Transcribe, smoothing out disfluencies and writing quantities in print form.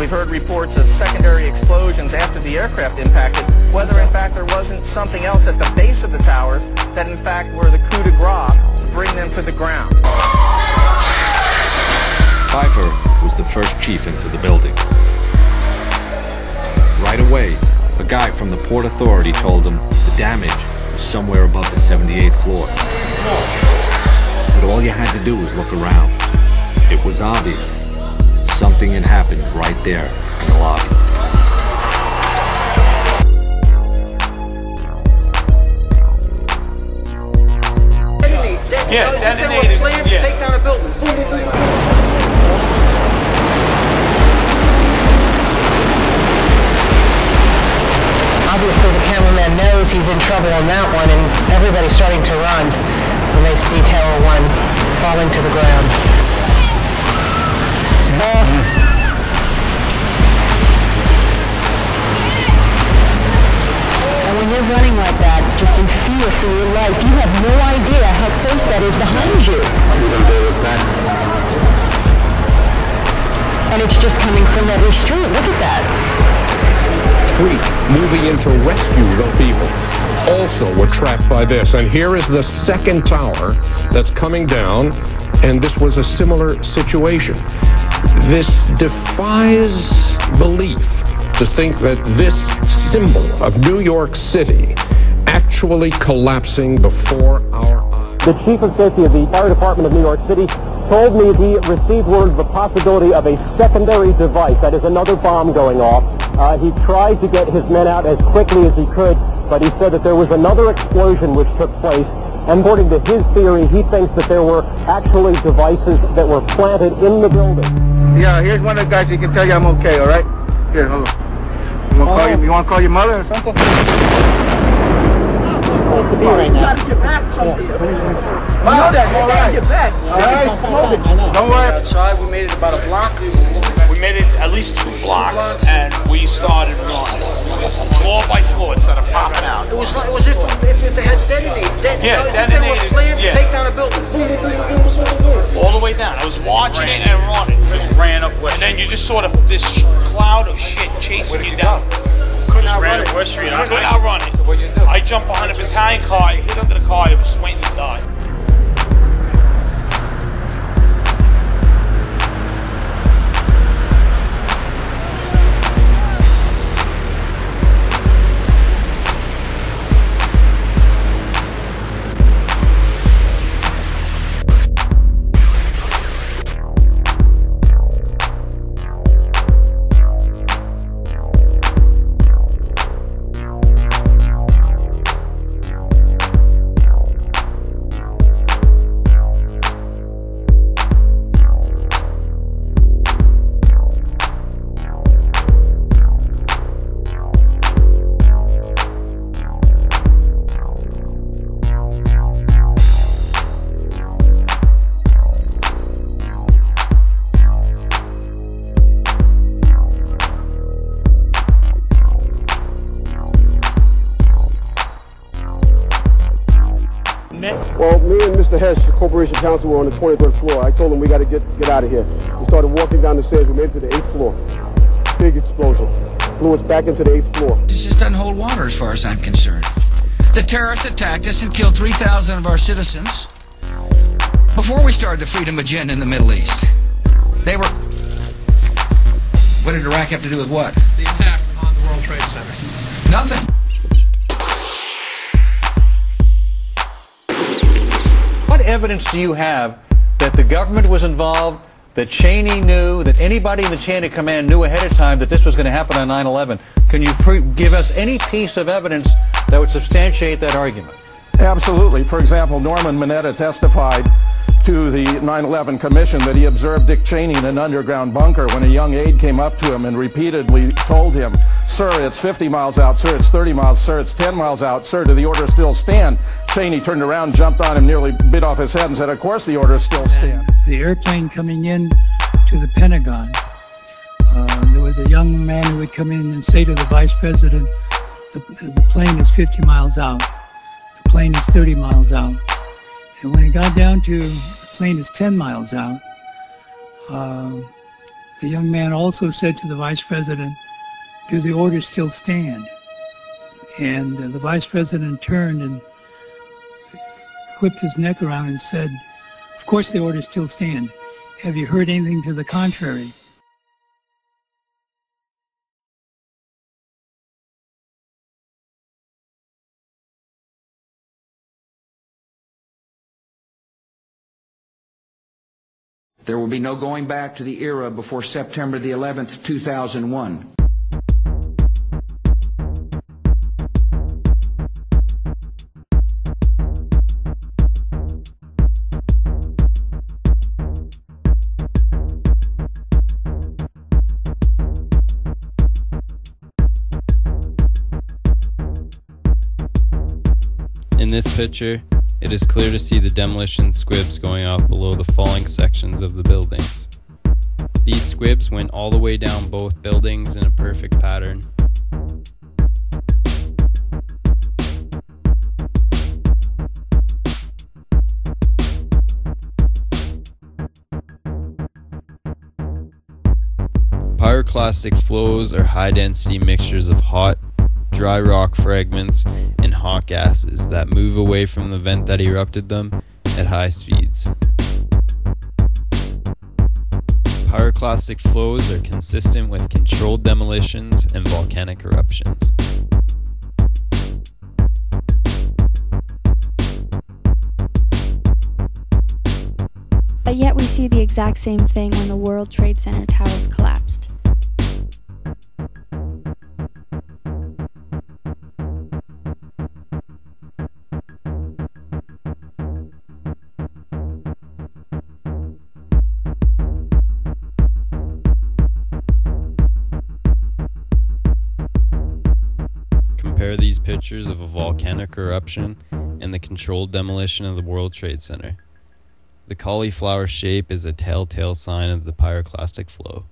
We've heard reports of secondary explosions after the aircraft impacted, whether in fact there wasn't something else at the base of the towers that in fact were the coup de grace to bring them to the ground. Pfeiffer was the first chief into the building. Right away, a guy from the Port Authority told him the damage was somewhere above the 78th floor. But all you had to do was look around. It was obvious. Something had happened right there in the lobby. Yeah, detonated. Planned to take down a building. Boom, boom, boom, boom. Obviously, the cameraman knows he's in trouble on that one, and everybody's starting to run when they see Tower 1 falling to the ground. And when you're running like that, just in fear for your life, you have no idea how close that is behind you. You don't deal with that. And it's just coming from every street. Look at that. Street moving in to rescue the people also were trapped by this. And here is the second tower that's coming down, and this was a similar situation. This defies belief to think that this symbol of New York City actually collapsing before our eyes. The chief of safety of the fire department of New York City told me he received word of the possibility of a secondary device, that is another bomb going off. He tried to get his men out as quickly as he could, but he said that there was another explosion which took place. And according to his theory, he thinks that there were actually devices that were planted in the building. Yeah, here's one of the guys who can tell you I'm okay, all right? Here, hold on. You want to call your mother or something? Right now. You gotta get back. All right. Don't worry. Outside, we made it about a block. We made it at least 2 blocks, and we started running floor by floor instead of popping out. It was if they had detonated. Yeah, detonated. They were planned to take down a building. Boom, boom, boom, boom, boom, boom, boom. All the way down. I was watching it and running. Just ran up West Street. And then you just sort of this cloud of shit chasing you down. Couldn't outrun ran it. up West Street. I couldn't outrun it. So what'd you do? I jumped behind a battalion car. I hit under the car. It was waiting to die. Well, me and Mr. Hess, the corporation counsel, were on the 23rd floor. I told him we got to get out of here. We started walking down the stairs. We made it to the 8th floor. Big explosion. Blew us back into the 8th floor. This just doesn't hold water as far as I'm concerned. The terrorists attacked us and killed 3,000 of our citizens before we started the freedom agenda in the Middle East. They were... What did Iraq have to do with what? The attack on the World Trade Center. Nothing. What evidence do you have that the government was involved, that Cheney knew, that anybody in the chain of command knew ahead of time that this was going to happen on 9/11? Can you give us any piece of evidence that would substantiate that argument? Absolutely. For example, Norman Mineta testified to the 9/11 Commission that he observed Dick Cheney in an underground bunker when a young aide came up to him and repeatedly told him, "Sir, it's 50 miles out. Sir, it's 30 miles. Sir, it's 10 miles out. Sir, do the orders still stand?" Cheney turned around, jumped on him, nearly bit off his head and said, "Of course the orders still stand." The airplane coming in to the Pentagon, there was a young man who would come in and say to the vice president, the plane is 50 miles out. The plane is 30 miles out. And when it got down to the plane is 10 miles out, The young man also said to the vice president, "Do the orders still stand?" And the vice president turned and whipped his neck around and said, "Of course the orders still stand. Have you heard anything to the contrary?" There will be no going back to the era before September the 11th, 2001. In this picture, it is clear to see the demolition squibs going off below the falling sections of the buildings. These squibs went all the way down both buildings in a perfect pattern. Pyroclastic flows are high-density mixtures of hot, dry rock fragments and hot gases that move away from the vent that erupted them at high speeds. Pyroclastic flows are consistent with controlled demolitions and volcanic eruptions. But yet we see the exact same thing when the World Trade Center towers collapsed. Compare these pictures of a volcanic eruption and the controlled demolition of the World Trade Center. The cauliflower shape is a telltale sign of the pyroclastic flow.